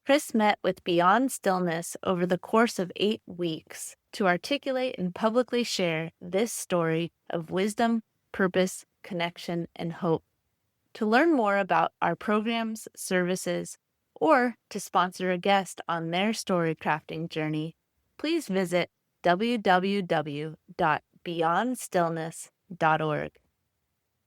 Chris met with Beyond Stillness over the course of 8 weeks to articulate and publicly share this story of wisdom, purpose, connection, and hope. To learn more about our programs, services, or to sponsor a guest on their story crafting journey, please visit www.beyondstillness.org.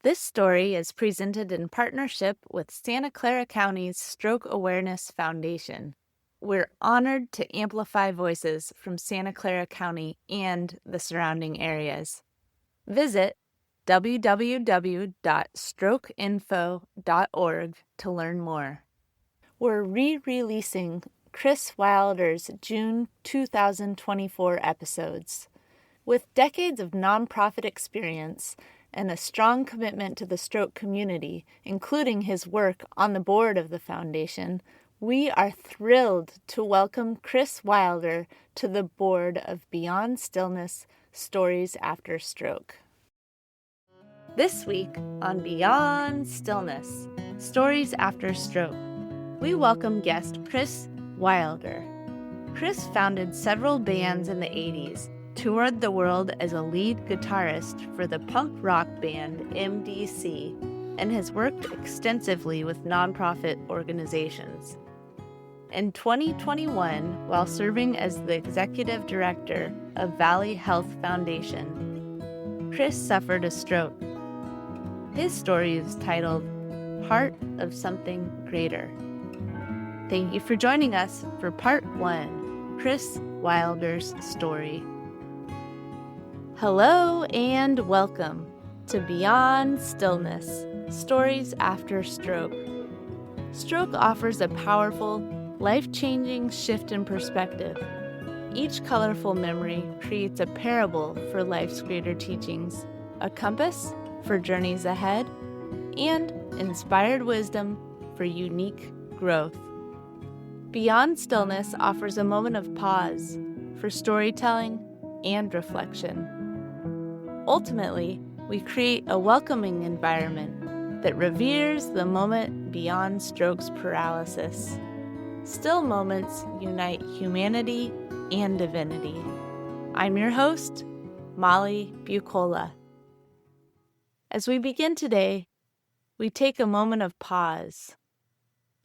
This story is presented in partnership with Santa Clara County's Stroke Awareness Foundation. We're honored to amplify voices from Santa Clara County and the surrounding areas. Visit www.strokeinfo.org to learn more. We're re-releasing Chris Wilder's June 2024 episodes. With decades of nonprofit experience and a strong commitment to the stroke community, including his work on the board of the foundation, we are thrilled to welcome Chris Wilder to the board of Beyond Stillness Stories After Stroke. This week on Beyond Stillness Stories After Stroke, we welcome guest Chris Wilder. Chris founded several bands in the 80s, toured the world as a lead guitarist for the punk rock band MDC, and has worked extensively with nonprofit organizations. In 2021, while serving as the executive director of Valley Health Foundation, Chris suffered a stroke. His story is titled Part of Something Greater. Thank you for joining us for Part 1, Chris Wilder's story. Hello and welcome to Beyond Stillness, Stories After Stroke. Stroke offers a powerful, life-changing shift in perspective. Each colorful memory creates a parable for life's greater teachings, a compass for journeys ahead, and inspired wisdom for unique growth. Beyond Stillness offers a moment of pause for storytelling and reflection. Ultimately, we create a welcoming environment that reveres the moment beyond stroke's paralysis. Still moments unite humanity and divinity. I'm your host, Molly Bucola. As we begin today, we take a moment of pause,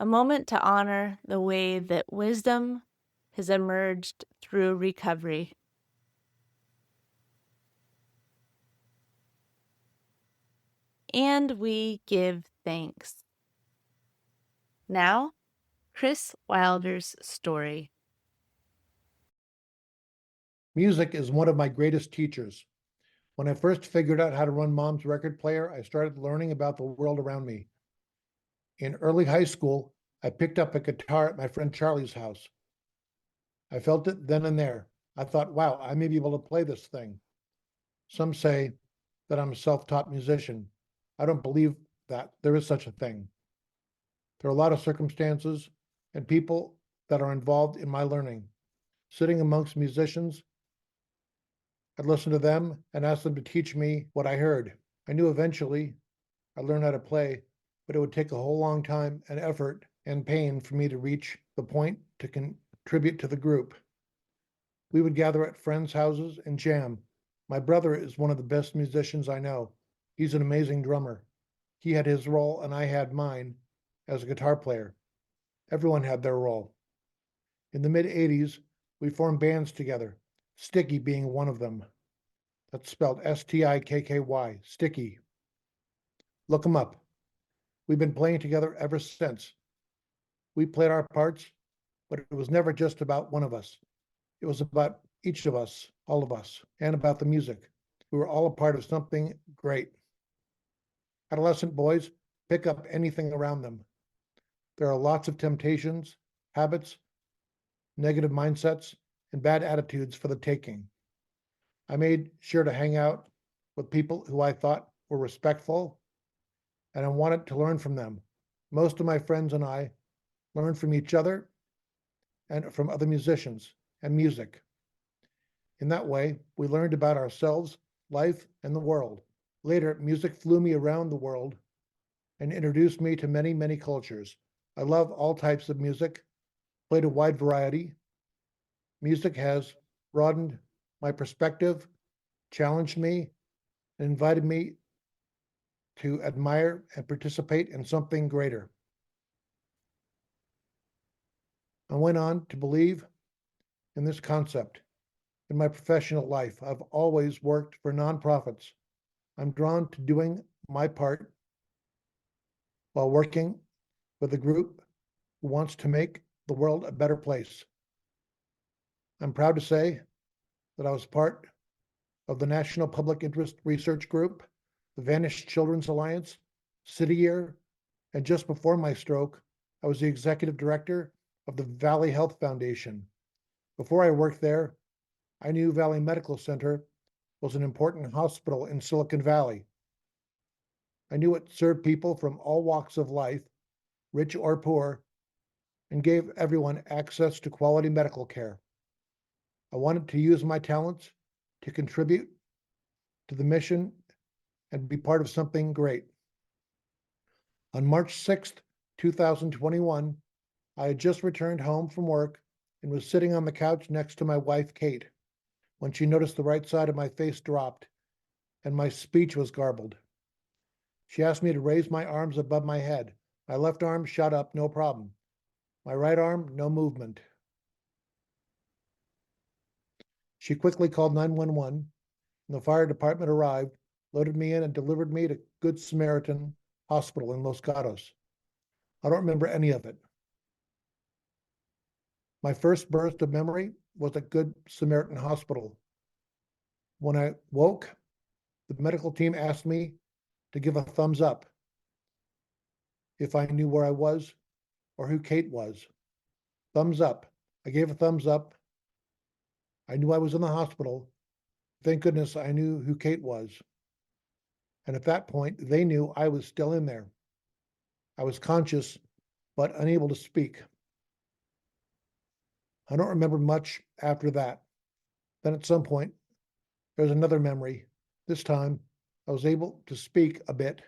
a moment to honor the way that wisdom has emerged through recovery. And we give thanks. Now, Chris Wilder's story. Music is one of my greatest teachers. When I first figured out how to run Mom's record player, I started learning about the world around me. In early high school, I picked up a guitar at my friend Charlie's house. I felt it then and there. I thought, wow, I may be able to play this thing. Some say that I'm a self-taught musician. I don't believe that there is such a thing. There are a lot of circumstances and people that are involved in my learning. Sitting amongst musicians, I'd listen to them and ask them to teach me what I heard. I knew eventually I'd learn how to play, but it would take a whole long time and effort and pain for me to reach the point to contribute to the group. We would gather at friends' houses and jam. My brother is one of the best musicians I know. He's an amazing drummer. He had his role and I had mine as a guitar player. Everyone had their role. In the mid-'80s, we formed bands together, Sticky being one of them. That's spelled S-T-I-K-K-Y, Sticky. Look them up. We've been playing together ever since. We played our parts, but it was never just about one of us. It was about each of us, all of us, and about the music. We were all a part of something great. Adolescent boys pick up anything around them. There are lots of temptations, habits, negative mindsets, and bad attitudes for the taking. I made sure to hang out with people who I thought were respectful, and I wanted to learn from them. Most of my friends and I learned from each other and from other musicians and music. In that way, we learned about ourselves, life, and the world. Later, music flew me around the world and introduced me to many, many cultures. I love all types of music, played a wide variety. Music has broadened my perspective, challenged me, and invited me to admire and participate in something greater. I went on to believe in this concept. In my professional life, I've always worked for nonprofits. I'm drawn to doing my part while working with a group who wants to make the world a better place. I'm proud to say that I was part of the National Public Interest Research Group, the Vanished Children's Alliance, City Year, and just before my stroke, I was the executive director of the Valley Health Foundation. Before I worked there, I knew Valley Medical Center was an important hospital in Silicon Valley. I knew it served people from all walks of life, rich or poor, and gave everyone access to quality medical care. I wanted to use my talents to contribute to the mission and be part of something great. On March 6th, 2021, I had just returned home from work and was sitting on the couch next to my wife, Kate, when she noticed the right side of my face dropped and my speech was garbled. She asked me to raise my arms above my head. My left arm shot up, no problem. My right arm, no movement. She quickly called 911, and the fire department arrived, loaded me in, and delivered me to Good Samaritan Hospital in Los Gatos. I don't remember any of it. My first burst of memory was at Good Samaritan Hospital. When I woke, the medical team asked me to give a thumbs up if I knew where I was or who Kate was. Thumbs up. I gave a thumbs up. I knew I was in the hospital. Thank goodness I knew who Kate was. And at that point, they knew I was still in there. I was conscious, but unable to speak. I don't remember much after that. Then at some point, there was another memory. This time, I was able to speak a bit,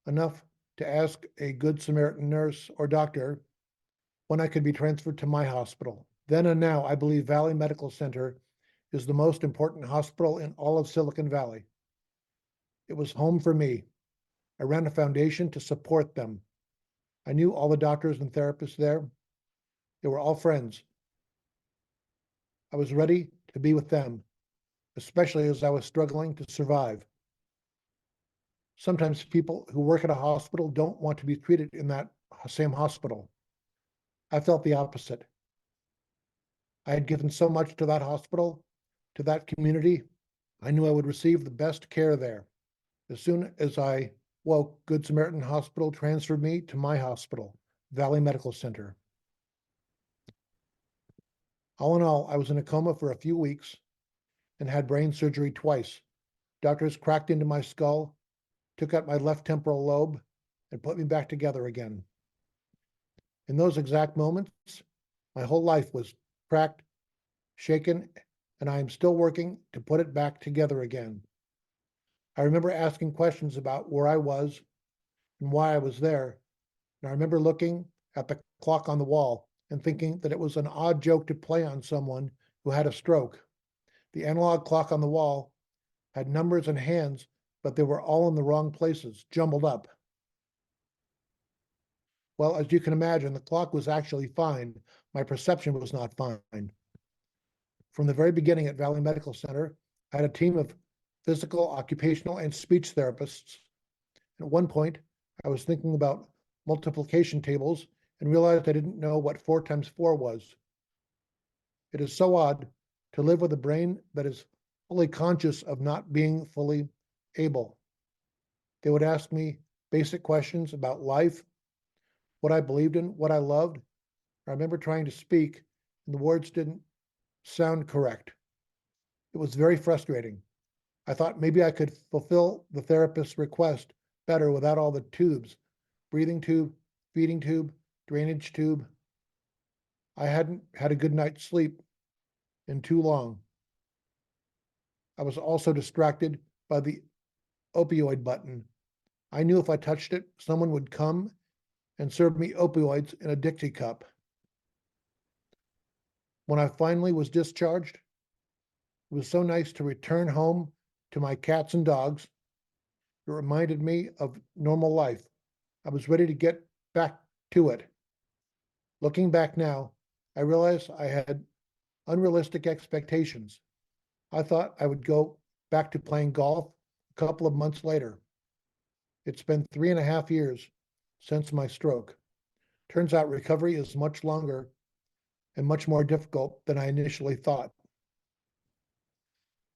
enough to ask a Good Samaritan nurse or doctor when I could be transferred to my hospital. Then and now, I believe Valley Medical Center is the most important hospital in all of Silicon Valley. It was home for me. I ran a foundation to support them. I knew all the doctors and therapists there. They were all friends. I was ready to be with them, especially as I was struggling to survive. Sometimes people who work at a hospital don't want to be treated in that same hospital. I felt the opposite. I had given so much to that hospital, to that community. I knew I would receive the best care there. As soon as I woke, Good Samaritan Hospital transferred me to my hospital, Valley Medical Center. All in all, I was in a coma for a few weeks and had brain surgery twice. Doctors cracked into my skull, took out my left temporal lobe, and put me back together again. In those exact moments, my whole life was cracked, shaken, and I am still working to put it back together again. I remember asking questions about where I was and why I was there. And I remember looking at the clock on the wall and thinking that it was an odd joke to play on someone who had a stroke. The analog clock on the wall had numbers and hands, but they were all in the wrong places, jumbled up. Well, as you can imagine, the clock was actually fine. My perception was not fine. From the very beginning at Valley Medical Center, I had a team of physical, occupational, and speech therapists. At one point, I was thinking about multiplication tables and realized I didn't know what 4 times 4 was. It is so odd to live with a brain that is fully conscious of not being fully able. They would ask me basic questions about life, what I believed in, what I loved. I remember trying to speak, and the words didn't sound correct. It was very frustrating. I thought maybe I could fulfill the therapist's request better without all the tubes, breathing tube, feeding tube, drainage tube. I hadn't had a good night's sleep in too long. I was also distracted by the opioid button. I knew if I touched it, someone would come and serve me opioids in a Dixie cup. When I finally was discharged, it was so nice to return home to my cats and dogs. It reminded me of normal life. I was ready to get back to it. Looking back now, I realize I had unrealistic expectations. I thought I would go back to playing golf a couple of months later. It's been 3.5 years since my stroke. Turns out recovery is much longer and much more difficult than I initially thought.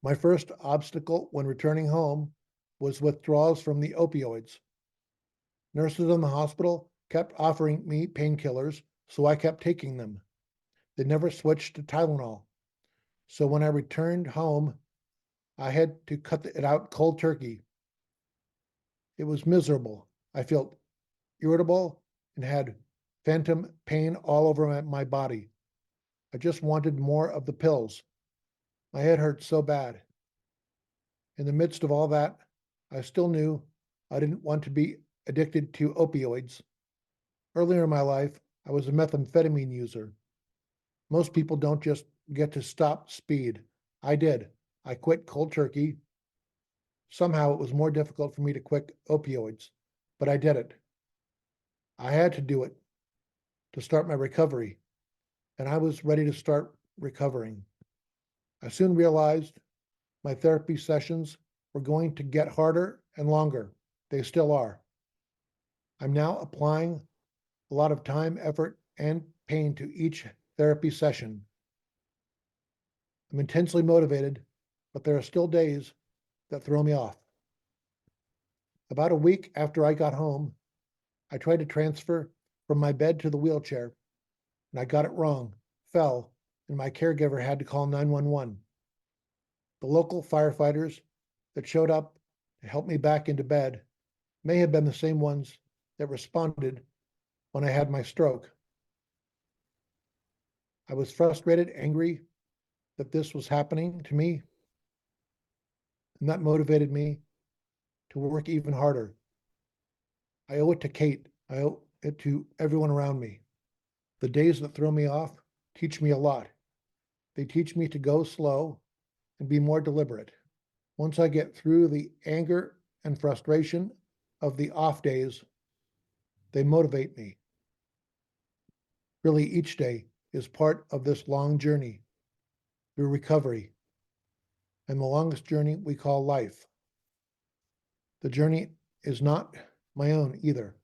My first obstacle when returning home was withdrawals from the opioids. Nurses in the hospital kept offering me painkillers, so I kept taking them. They never switched to Tylenol. So when I returned home, I had to cut it out cold turkey. It was miserable. I felt irritable and had phantom pain all over my body. I just wanted more of the pills. My head hurt so bad. In the midst of all that, I still knew I didn't want to be addicted to opioids. Earlier in my life, I was a methamphetamine user. Most people don't just get to stop speed. I did. I quit cold turkey. Somehow it was more difficult for me to quit opioids, but I did it. I had to do it to start my recovery, and I was ready to start recovering. I soon realized my therapy sessions were going to get harder and longer. They still are. I'm now applying a lot of time, effort, and pain to each therapy session. I'm intensely motivated, but there are still days that throw me off. About a week after I got home, I tried to transfer from my bed to the wheelchair, and I got it wrong, fell, and my caregiver had to call 911. The local firefighters that showed up to help me back into bed may have been the same ones that responded when I had my stroke. I was frustrated, angry that this was happening to me, and that motivated me to work even harder. I owe it to Kate. I owe it to everyone around me. The days that throw me off teach me a lot. They teach me to go slow and be more deliberate. Once I get through the anger and frustration of the off days, they motivate me. Really, each day is part of this long journey through recovery and the longest journey we call life. The journey is not my own either.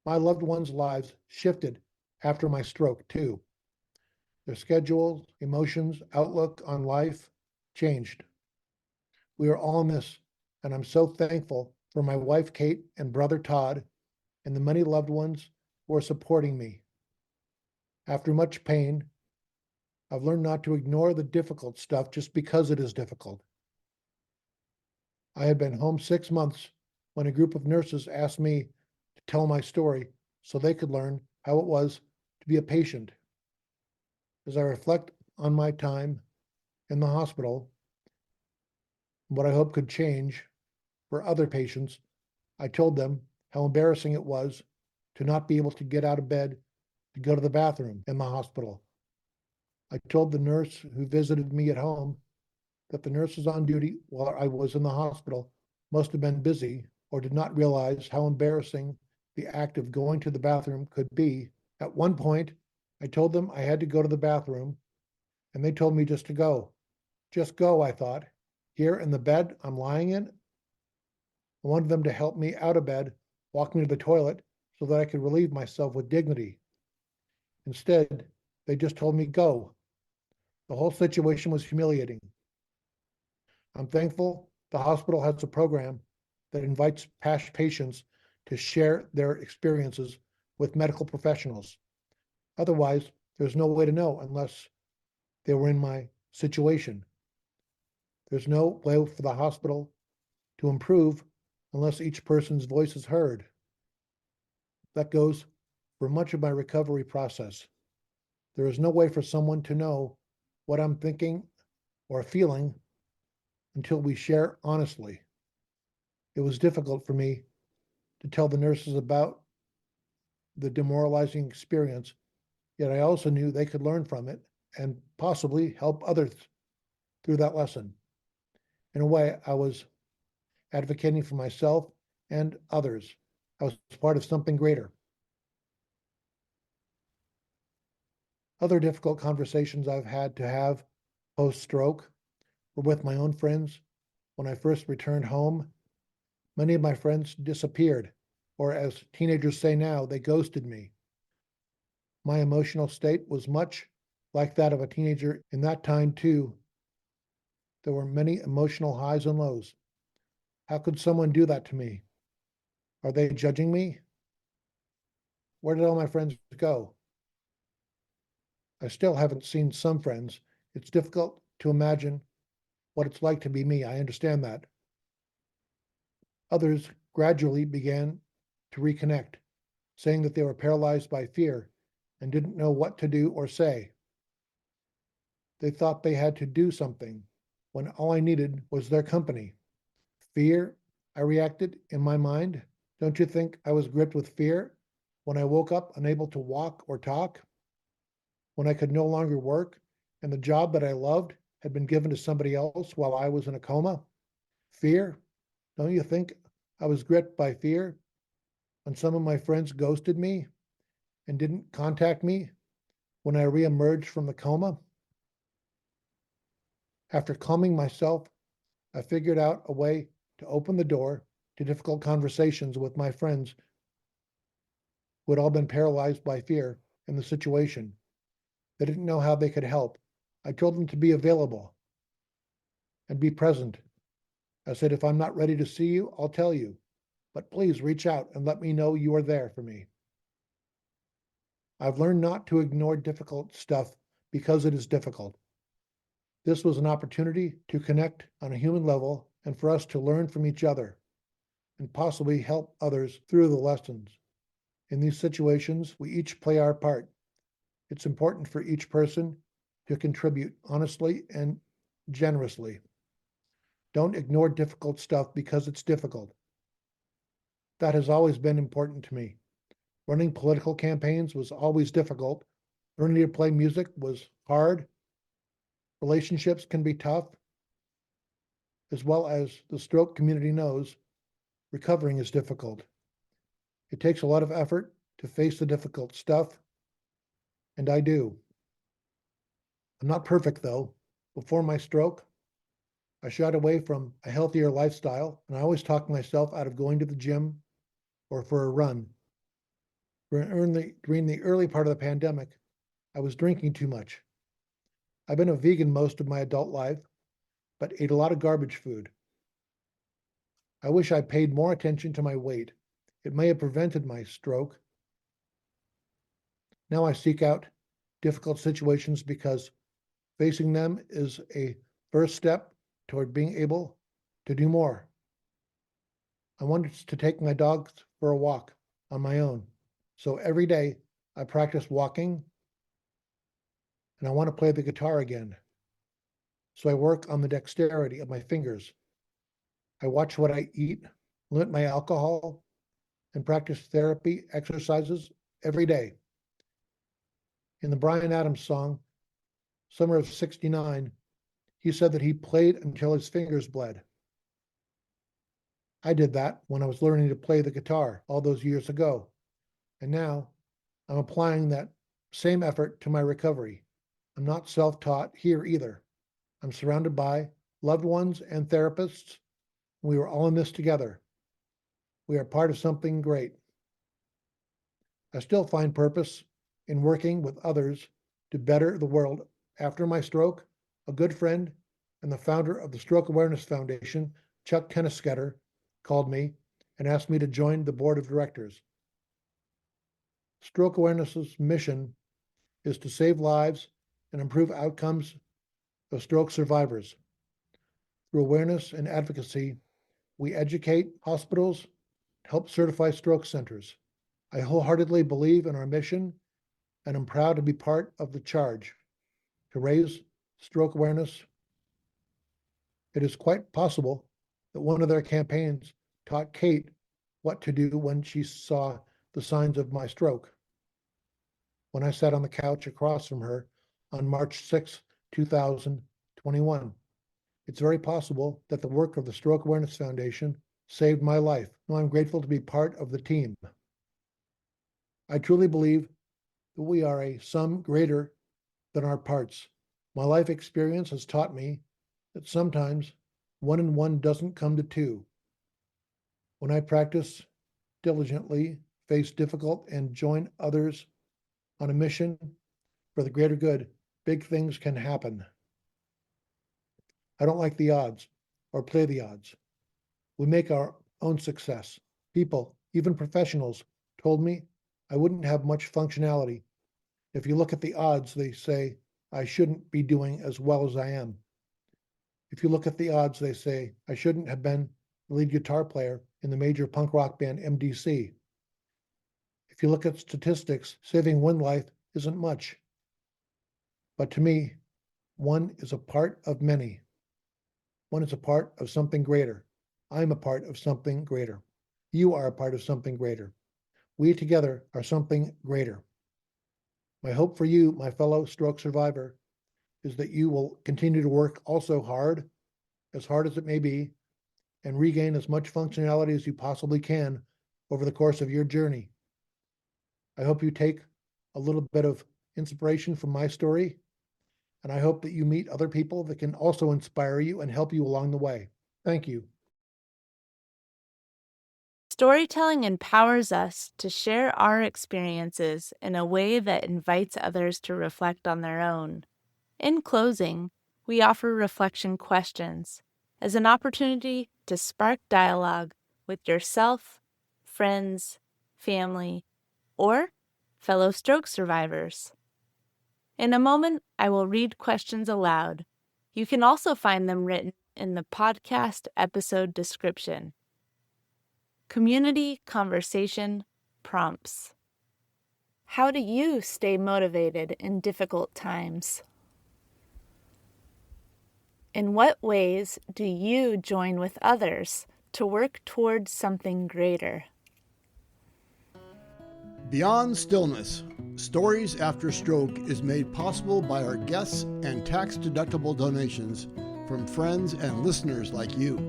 My loved ones' lives shifted after my stroke, too. Their schedules, emotions, outlook on life changed. We are all in this, and I'm so thankful for my wife, Kate, and brother, Todd, and the many loved ones who are supporting me. After much pain, I've learned not to ignore the difficult stuff just because it is difficult. I had been home 6 months when a group of nurses asked me to tell my story so they could learn how it was to be a patient. As I reflect on my time in the hospital, and what I hope could change for other patients, I told them how embarrassing it was to not be able to get out of bed to go to the bathroom in the hospital. I told the nurse who visited me at home that the nurses on duty while I was in the hospital must have been busy or did not realize how embarrassing the act of going to the bathroom could be. At one point, I told them I had to go to the bathroom, and they told me just to go. Just go, I thought. Here in the bed I'm lying in, I wanted them to help me out of bed, walk me to the toilet, so that I could relieve myself with dignity. Instead, they just told me go. The whole situation was humiliating. I'm thankful the hospital has a program that invites past patients to share their experiences with medical professionals. Otherwise, there's no way to know unless they were in my situation. There's no way for the hospital to improve unless each person's voice is heard. That goes for much of my recovery process. There is no way for someone to know what I'm thinking or feeling until we share honestly. It was difficult for me to tell the nurses about the demoralizing experience, yet I also knew they could learn from it and possibly help others through that lesson. In a way, I was advocating for myself and others. I was part of something greater. Other difficult conversations I've had to have post-stroke were with my own friends. When I first returned home, many of my friends disappeared, or as teenagers say now, they ghosted me. My emotional state was much like that of a teenager in that time, too. There were many emotional highs and lows. How could someone do that to me? Are they judging me? Where did all my friends go? I still haven't seen some friends. It's difficult to imagine what it's like to be me. I understand that. Others gradually began to reconnect, saying that they were paralyzed by fear and didn't know what to do or say. They thought they had to do something when all I needed was their company. Fear, I reacted in my mind. Don't you think I was gripped with fear when I woke up unable to walk or talk? When I could no longer work and the job that I loved had been given to somebody else while I was in a coma? Fear? Don't you think I was gripped by fear when some of my friends ghosted me and didn't contact me when I reemerged from the coma? After calming myself, I figured out a way to open the door to difficult conversations with my friends who had all been paralyzed by fear in the situation. They didn't know how they could help. I told them to be available and be present. I said, if I'm not ready to see you, I'll tell you, but please reach out and let me know you are there for me. I've learned not to ignore difficult stuff because it is difficult. This was an opportunity to connect on a human level and for us to learn from each other and possibly help others through the lessons. In these situations, we each play our part. It's important for each person to contribute honestly and generously. Don't ignore difficult stuff because it's difficult. That has always been important to me. Running political campaigns was always difficult. Learning to play music was hard. Relationships can be tough. As well as the stroke community knows, recovering is difficult. It takes a lot of effort to face the difficult stuff, and I do. I'm not perfect though. Before my stroke, I shied away from a healthier lifestyle, and I always talked myself out of going to the gym or for a run. During the early part of the pandemic, I was drinking too much. I've been a vegan most of my adult life, but ate a lot of garbage food. I wish I paid more attention to my weight. It may have prevented my stroke. Now I seek out difficult situations because facing them is a first step toward being able to do more. I wanted to take my dogs for a walk on my own. So every day I practice walking and I want to play the guitar again. So I work on the dexterity of my fingers. I watch what I eat, limit my alcohol, and practice therapy exercises every day. In the Bryan Adams song, Summer of '69, he said that he played until his fingers bled. I did that when I was learning to play the guitar all those years ago. And now I'm applying that same effort to my recovery. I'm not self-taught here either. I'm surrounded by loved ones and therapists. We are all in this together. We are part of something great. I still find purpose in working with others to better the world. After my stroke, a good friend and the founder of the Stroke Awareness Foundation, Chuck Tennisketter, called me and asked me to join the board of directors. Stroke Awareness's mission is to save lives and improve outcomes of stroke survivors. Through awareness and advocacy, we educate hospitals, help certify stroke centers. I wholeheartedly believe in our mission and am proud to be part of the charge to raise stroke awareness. It is quite possible that one of their campaigns taught Kate what to do when she saw the signs of my stroke. When I sat on the couch across from her, on March 6, 2021. It's very possible that the work of the Stroke Awareness Foundation saved my life. Now I'm grateful to be part of the team. I truly believe that we are a sum greater than our parts. My life experience has taught me that sometimes 1 and 1 doesn't come to 2. When I practice diligently, face difficult, and join others on a mission for the greater good, big things can happen. I don't like the odds or play the odds. We make our own success. People, even professionals, told me I wouldn't have much functionality. If you look at the odds, they say I shouldn't be doing as well as I am. If you look at the odds, they say I shouldn't have been the lead guitar player in the major punk rock band MDC. If you look at statistics, saving one life isn't much. But to me, one is a part of many. One is a part of something greater. I'm a part of something greater. You are a part of something greater. We together are something greater. My hope for you, my fellow stroke survivor, is that you will continue to work also hard as it may be, and regain as much functionality as you possibly can over the course of your journey. I hope you take a little bit of inspiration from my story, and I hope that you meet other people that can also inspire you and help you along the way. Thank you. Storytelling empowers us to share our experiences in a way that invites others to reflect on their own. In closing, we offer reflection questions as an opportunity to spark dialogue with yourself, friends, family, or fellow stroke survivors. In a moment, I will read questions aloud. You can also find them written in the podcast episode description. Community conversation prompts. How do you stay motivated in difficult times? In what ways do you join with others to work towards something greater? Beyond Stillness, Stories After Stroke is made possible by our guests and tax-deductible donations from friends and listeners like you.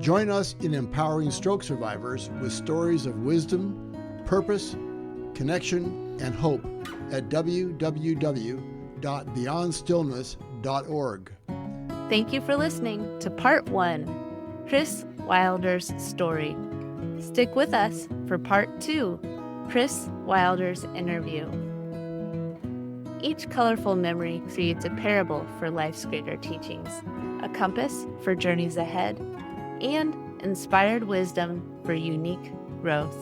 Join us in empowering stroke survivors with stories of wisdom, purpose, connection, and hope at www.beyondstillness.org. Thank you for listening to Part 1, Chris Wilder's story. Stick with us for Part 2, Chris Wilder's interview. Each colorful memory creates a parable for life's greater teachings, a compass for journeys ahead, and inspired wisdom for unique growth.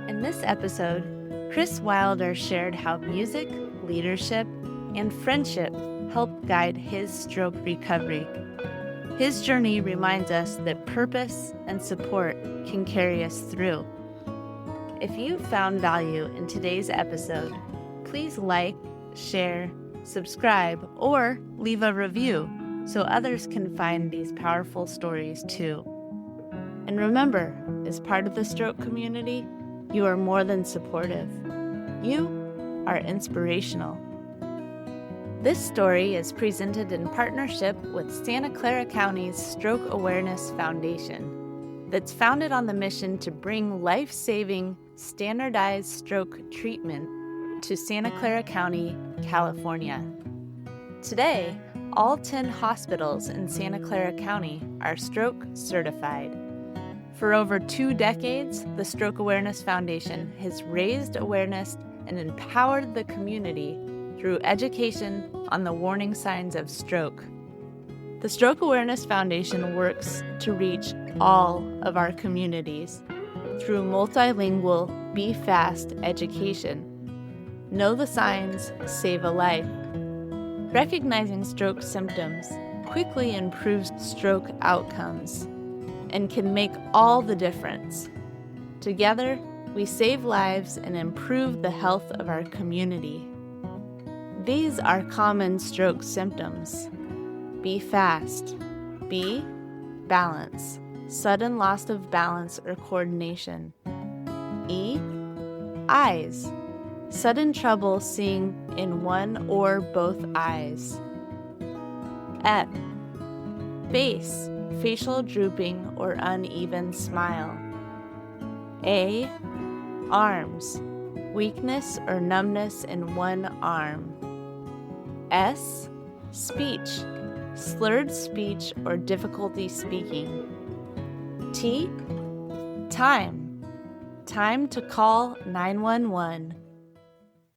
In this episode, Chris Wilder shared how music, leadership, and friendship helped guide his stroke recovery. His journey reminds us that purpose and support can carry us through. If you found value in today's episode, please like, share, subscribe, or leave a review so others can find these powerful stories too. And remember, as part of the stroke community, you are more than supportive. You are inspirational. This story is presented in partnership with Santa Clara County's Stroke Awareness Foundation, that's founded on the mission to bring life-saving, standardized stroke treatment to Santa Clara County, California. Today, all 10 hospitals in Santa Clara County are stroke certified. For over 2 decades, the Stroke Awareness Foundation has raised awareness and empowered the community through education on the warning signs of stroke. The Stroke Awareness Foundation works to reach all of our communities through multilingual Be Fast education. Know the signs, save a life. Recognizing stroke symptoms quickly improves stroke outcomes and can make all the difference. Together, we save lives and improve the health of our community. These are common stroke symptoms. Be fast. B, balance, sudden loss of balance or coordination. E, eyes, sudden trouble seeing in one or both eyes. F. Face, facial drooping or uneven smile. A. Arms, weakness or numbness in one arm. S. Speech, slurred speech or difficulty speaking. T. Time to call 911